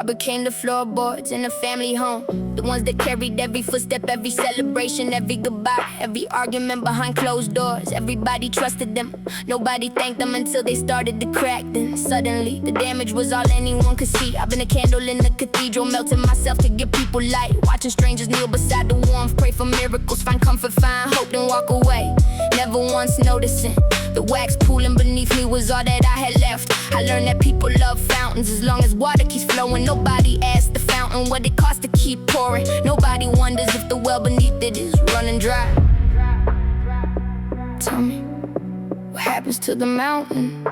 I became the floorboards in a family home, the ones that carried every footstep, every celebration, every goodbye, every argument behind closed doors. Everybody trusted them, nobody thanked them until they started to crack. Then suddenly the damage was all anyone could see. I've been a candle in the cathedral, melting myself to give people light, watching strangers kneel beside the warmth, pray for miracles, find comfort, find hope, then walk away, never once noticing the wax pooling beneath me was all that I had left. I learned that people love fountains as long as water keeps flowing. Nobody asks the fountain what it costs to keep pouring. Nobody wonders if the well beneath it is running dry. Tell me, what happens to the mountain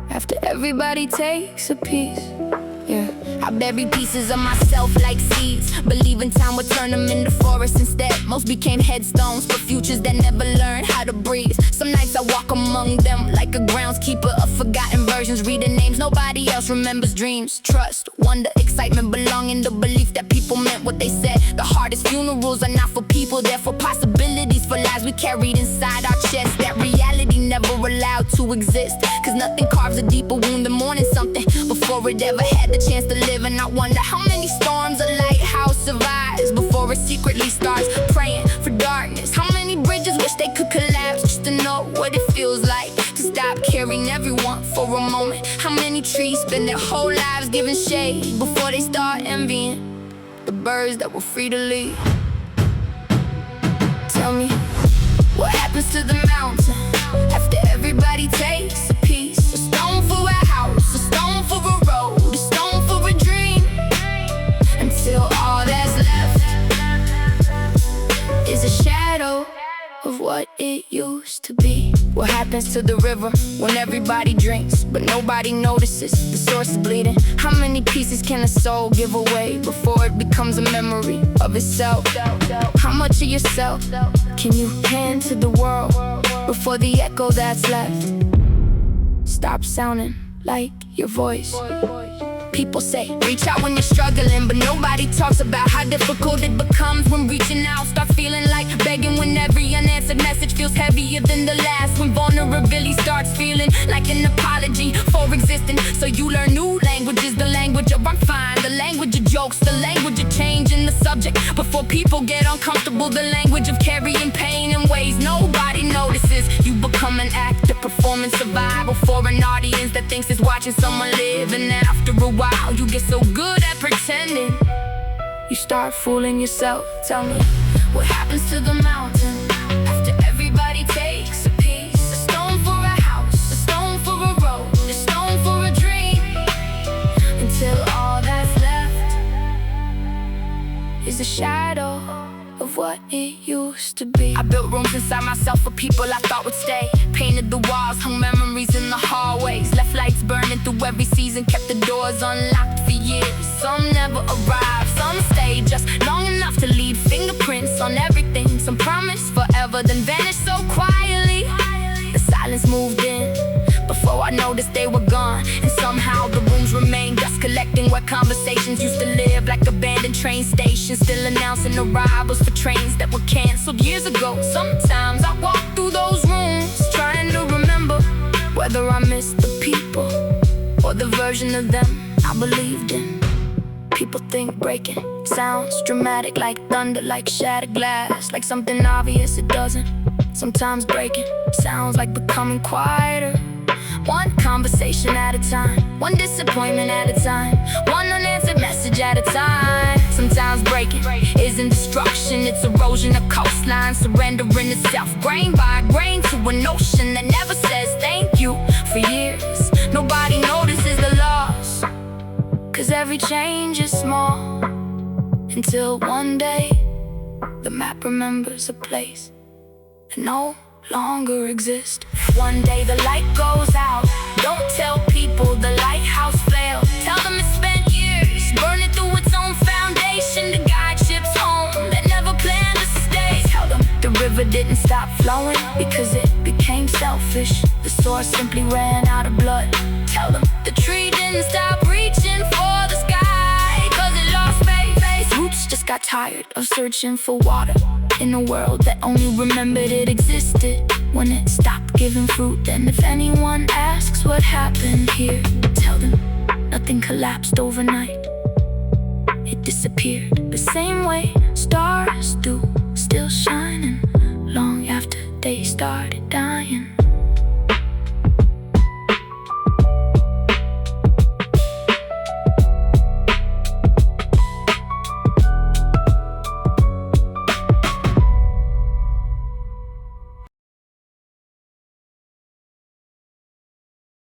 after everybody takes a piece? Yeah, I bury pieces of myself like seeds, believing time would turn them into forests instead. Most became headstones for futures that never learned how to breathe. Some nights I walk among them like a groundskeeper of forgotten versions, reading names nobody else remembers. Dreams, trust, wonder, excitement, belonging, the belief that people meant what they said. The hardest funerals are not for people, they're for possibilities, for lives we carried inside our chests that reality never allowed to exist. Cause nothing carves a deeper wound than mourning something before it ever had the chance to live. And I wonder how many storms a lighthouse survives before it secretly starts praying for darkness. How many bridges wish they could collapse just to know what it feels like to stop caring everyone for a moment. How many trees spend their whole lives giving shade before they start envying the birds that were free to leave? Tell me, what happens to the mountain after everybody takes a piece? A stone for a house, a stone for a road, a stone for a dream, until all that's left is a shadow of what it used to be. What happens to the river when everybody drinks but nobody notices the source is bleeding? How many pieces can a soul give away before it becomes a memory of itself? How much of yourself can you hand to the world before the echo that's left stops sounding like your voice? People say, reach out when you're struggling, but nobody talks about how difficult it becomes when reaching out start feeling like begging, when every unanswered message feels heavier than the last, when vulnerability starts feeling like an apology for existing. So you learn new languages, the language of I'm fine, the language of jokes, the language of changing the subject before people get uncomfortable, the language of carrying pain in ways nobody notices. You become an actor performing survival for an audience that thinks it's watching someone live, and after a while you get so good at pretending you start fooling yourself. Tell me, what happens to the mountain after everybody takes a piece? A stone for a house, a stone for a road, a stone for a dream, until all that's left is a shadow of what it used to be. I built rooms inside myself for people I thought would stay, painted the walls, hung memories in the hallways, left lights burning through every season, kept the doors unlocked for years. Some never arrived, some stayed just long enough to leave fingerprints on everything. Some promised forever, then vanished so quietly. The silence moved in before I noticed they were gone, and somehow the rooms remained dust collecting where conversations used to live, like abandoned train stations still announcing arrivals for trains that were canceled years ago. Sometimes I walk through those rooms trying to remember whether I missed the people or the version of them I believed in. People think breaking sounds dramatic, like thunder, like shattered glass, like something obvious it doesn't. Sometimes breaking sounds like becoming quieter, one conversation at a time, one disappointment at a time, one unanswered message at a time. Sometimes breaking isn't destruction, it's erosion of coastline, surrendering itself grain by grain to an ocean that never says thank you. For years, nobody notices the loss, cause every change is small, until one day the map remembers a place that no longer exists. One day the light goes out, don't tell people the lighthouse failed. Tell them it spent years burning through its own foundation to guide ships home that never planned to stay. Tell them the river didn't stop flowing because it became selfish. The source simply ran out of blood. Tell them the tree didn't stop reaching for the sky cause it lost faith. Roots just got tired of searching for water in a world that only remembered it existed when it stopped giving fruit. Then if anyone asks what happened here, tell them nothing collapsed. collapsed overnight. It disappeared the same way stars do, still shining long after they started dying.